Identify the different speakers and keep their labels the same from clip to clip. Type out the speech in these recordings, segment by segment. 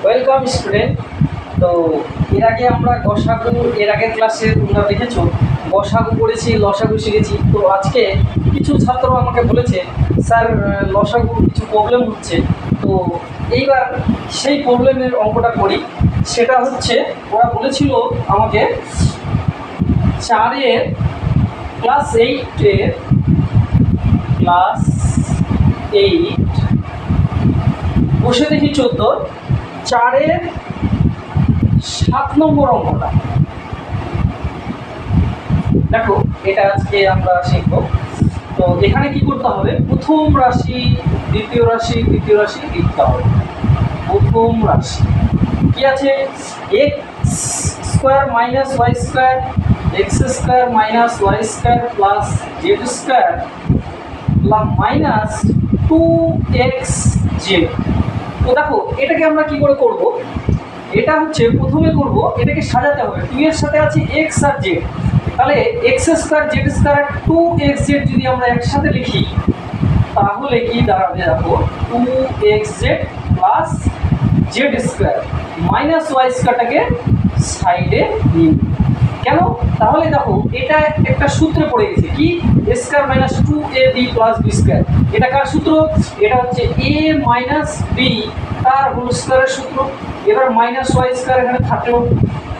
Speaker 1: Welcome student. তো এর আগে আমরা গসাগু এর আগের ক্লাসে তোমরা দেখেছো গসাগু করেছি, লসাগু শিখেছি। তো আজকে কিছু ছাত্র আমাকে বলেছে স্যার লসাগু কিছু প্রবলেম হচ্ছে, তো এইবার সেই প্রবলেমের অঙ্কটা করি। সেটা হচ্ছে ওরা বলেছিল আমাকে 4 ক্লাস 8 বসে দেখি 14 7 নম্বর অঙ্কটা। দেখো এটা আজকে আমরা শিখব। তো এখানে কি করতে হবে, প্রথম রাশি দ্বিতীয় রাশি তৃতীয় রাশি লিখতে হবে। প্রথম রাশি কি আছে, x square minus y square, x square minus y square plus z square minus 2x z. তো দেখো এটাকে আমরা কি করে করব, এটা হচ্ছে প্রথমে করব এটাকে সাজাতে হবে। 2 এর সাথে আছে x আর z, তাহলে x square z square 2xz যদি আমরা একসাথে লিখি তাহলে কি দাঁড়াবে, দেখো 2xz plus z square minus y স্কয়ারটাকে সাইডে নিয়ে। কেন, তাহলে দেখো এটা একটা সূত্রে পড়ে গেছে কি, a square minus 2ab plus b square. এটা কার সূত্র, এটা হচ্ছে a মাইনাস b তার হোল স্কয়ারের সূত্র। এবার মাইনাস ওয়াই স্কয়ার এখানে থাকলো।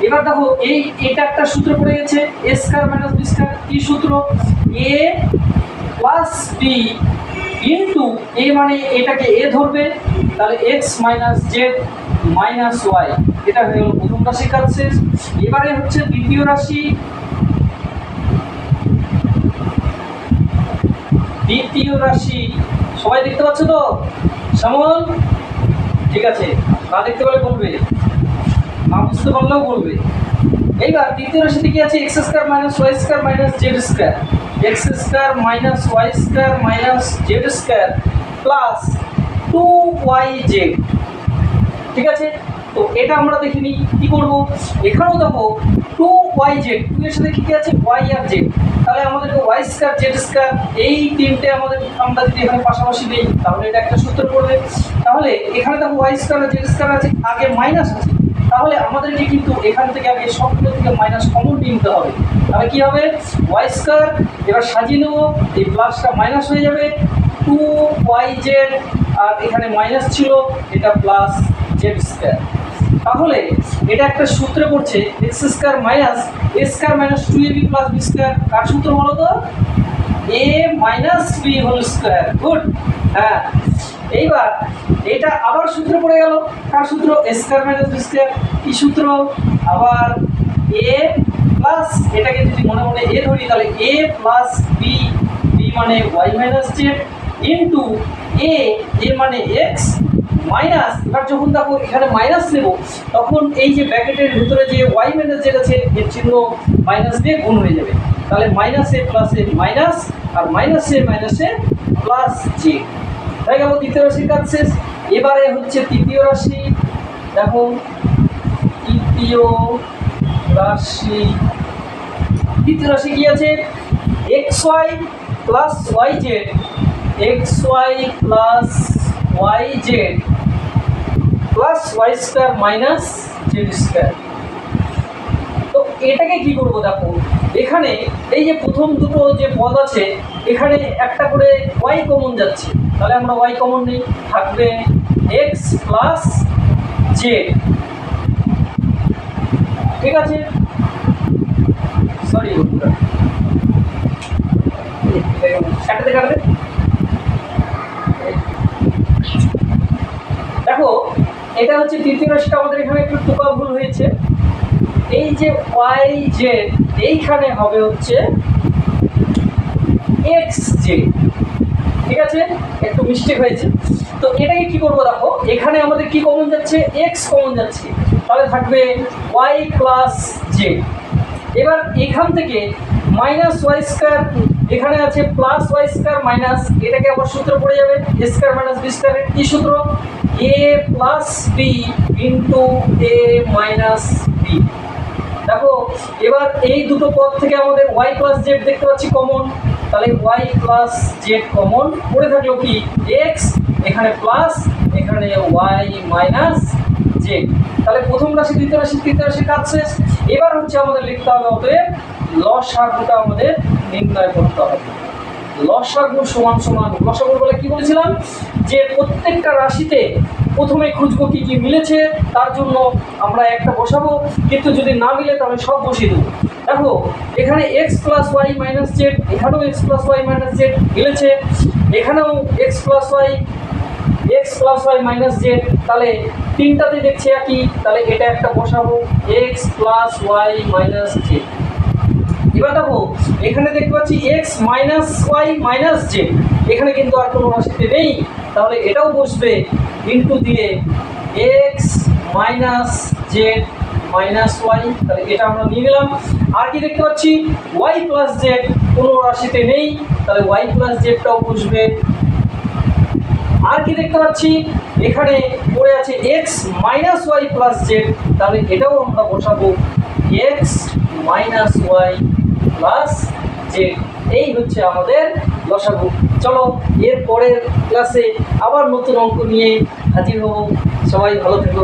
Speaker 1: এবার দেখো এটা একটা সূত্র পড়ে গেছে a square minus b square. কি সূত্র, a plus b into a মানে এটাকে a ধরবে, তাহলে x minus z minus y. এটা হয়ে গেল প্রথম রাশির কাজ শেষ। এবারে হচ্ছে দ্বিতীয় রাশি। দ্বিতীয় রাশি সবাই দেখতে পাচ্ছ তো, সামন ঠিক আছে, না দেখতে পেলে বলবে, না বুঝতে পারলেও বলবে। এইবার দ্বিতীয় রাশিতে কি আছে, x square minus y square minus z square, x square minus y square minus z square plus 2yz। ঠিক আছে, তো এটা আমরা দেখিনি কি করব, এখানেও দেখো 2yz, 2 এর সাথে কি কি আছে y আর z, তাহলে আমাদেরকে y স্কয়ার z স্কয়ার এই তিনটে আমাদের আমরা যদি এখানে পাশাপাশি দেই তাহলে এটা একটা সূত্র পড়বে। তাহলে এখানে দেখো y স্কয়ার আর z স্কয়ার আছে, আগে মাইনাস আছে, তাহলে আমাদেরকে কিন্তু এখান থেকে আগে সবগুলো থেকে মাইনাস কমন নিতে হবে। তাহলে কি হবে, y স্কয়ার, এবার সাজিয়ে নেব, এই প্লাসটা মাইনাস হয়ে যাবে, 2yz আর এখানে মাইনাস ছিল এটা প্লাস z স্কয়ার। তাহলে এটা একটা সূত্রে পড়ছে x square minus a square minus 2ab plus b square. কার সূত্র বলো তো, a minus b whole square. Good, হ্যাঁ। এইবার এটা আবার সূত্র পড়ে গেল, কার সূত্র, a square minus b square. কি সূত্র, আবার a প্লাস, এটাকে যদি মনে মনে a ধরি তাহলে a প্লাস b, b মানে y minus z into a মানে x মাইনাস, এবার যখন দেখো এখানে মাইনাস নেব তখন এই যে ব্র্যাকেটের ভিতরে যে y মাইনাস z আছে এর চিহ্ন মাইনাস দিয়ে গুণ হয়ে যাবে, তাহলে মাইনাস এ প্লাস এ মাইনাস আর মাইনাস এ প্লাস জি। হয়ে গেল দ্বিতীয় রাশির কাজ শেষ। এবারে হচ্ছে তৃতীয় রাশি। দেখো তৃতীয় রাশি, তৃতীয় রাশি কি আছে, x y plus y z, x y plus y z plus y square minus z square. তো এটাকে কি করব, দেখো এখানে এই যে প্রথম দুটো যে পদ আছে এখানে একটা করে ওয়াই কমন যাচ্ছে, তাহলে আমরা ওয়াই কমন নিই, থাকবে এক্স প্লাস জেড। ঠিক আছে, সরি একটাতে কাটবে। দেখো এটা হচ্ছে তৃতীয় রাশিটা, আমাদের এখানে একটু টোকা ভুল হয়েছে। এই যে ওয়াই জেড এইখানে হবে হচ্ছে এক্স জেড। ঠিক আছে, একটু মিস্টেক হয়েছে। তো এটাকে কি করবো, দেখো এখানে আমাদের কি কমন যাচ্ছে, এক্স কমন যাচ্ছে, তাহলে থাকবে ওয়াই প্লাস জেড। এবার এখান থেকে মাইনাস ওয়াই স্কয়ার, এখানে আছে প্লাস ওয়াই স্কয়ার মাইনাস, এটাকে আবার সূত্র পড়ে যাবে এ স্কয়ার মাইনাস বি স্কয়ারের। কি সূত্র, এ প্লাস বি ইন্টু এ মাইনাস বি। দেখো এবার এই দুটো পদ থেকে আমাদের ওয়াই প্লাস জেড দেখতে পাচ্ছি কমন, তাহলে ওয়াই প্লাস জেড কমন, পড়ে থাকলো কি এক্স, এখানে প্লাস এখানে ওয়াই মাইনাস জেড। তাহলে প্রথম রাশি, দ্বিতীয় রাশি, তৃতীয় রাশি কাজ শেষ। এবার হচ্ছে আমাদের লিখতে হবে অতএব লসাগুটা আমাদের নির্ণয় করতে হবে। লসাগু সমান সমান, লসাগু বলে কি বলেছিলাম যে প্রত্যেকটা রাশিতে প্রথমে খুঁজবো কি কি মিলেছে, তার জন্য আমরা একটা বসাবো, কিন্তু যদি না মিলে তাহলে সব বসিয়ে দেবো। দেখো এখানে x plus y minus z, এখানেও x plus y minus z মিলেছে, এখানেও x plus y minus z, তাহলে তিনটাতে দেখছি একই, তাহলে এটা একটা বসাবো x plus y minus z. এবার দেখো এখানে দেখতে পাচ্ছি x minus y minus z, এখানে কিন্তু আর কোনো রাশিতে নেই, তাহলে এটাও বসবে ইনটু দিয়ে x minus z minus y, তাহলে এটা আমরা নিয়ে নিলাম। আর কি দেখতে পাচ্ছি ওয়াই প্লাস জেড, কোনো রাশিতে নেই, তাহলে ওয়াই প্লাস জেডটাও বসবে। আর কি দেখতে পাচ্ছি এখানে পড়ে আছে x minus y plus z, তাহলে এটাও আমরা বসাবো x minus y plus z. এই হচ্ছে আমাদের লসাগু। চলো এর পরের ক্লাসে আবার নতুন অঙ্ক নিয়ে হাজির হব। সবাই ভালো থেকো।